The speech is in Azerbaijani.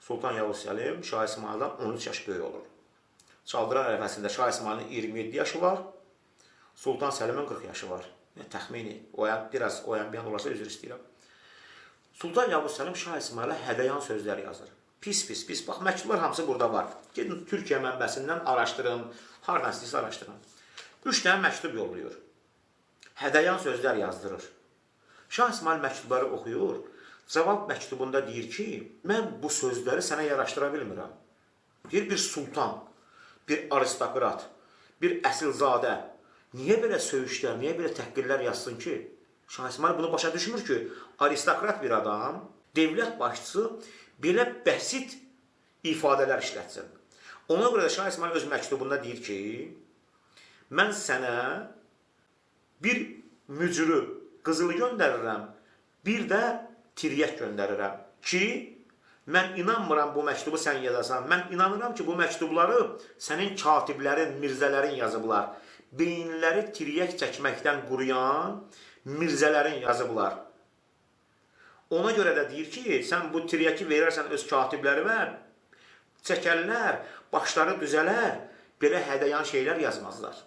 Sultan Yavuz Səlim Şah İsmayıldan 13 yaş böyük olur. Çaldıran ərəfəsində Şah İsmayılın 27 yaşı var, Sultan Səlimin 40 yaşı var. Təxmini, biraz oyan olursa üzr istəyirəm. Sultan Yavuz Səlim Şah İsmayıla hədəyan sözlər yazır. Pis. Bax, məktublar hamısı burada var. Gedin Türkiyə mənbəsindən araşdırın, hardan istəyirsə araşdırın. 3 dənə məktub yollayır. Hədəyan sözlər yazdırır. Şah İsmayıl məktubları oxuyur. Cavab məktubunda deyir ki, mən bu sözləri sənə yaraşdıra bilmirəm. Deyir, bir sultan, bir aristokrat, bir əsilzadə niyə belə söyüşlər, niyə belə təhqirlər yazsın ki? Şah İsmayıl bunu başa düşmür ki, aristokrat bir adam, devlət başçısı belə bəsit ifadələr işlətsin. Ona görə də Şah İsmayıl öz məktubunda deyir ki, mən sənə bir mücrü qızılı göndərirəm, bir də tiryək göndərirəm ki, mən inanmıram bu məktubu sən yazasan. Mən inanıram ki, bu məktubları sənin katiblərin, mirzələrin yazıblar. Beyinləri tiryək çəkməkdən quruyan mirzələrin yazıblar. Ona görə də deyir ki, sən bu tiryəki verərsən öz katiblərimə, çəkərlər, başları düzələr, belə hədəyan şeylər yazmazlar.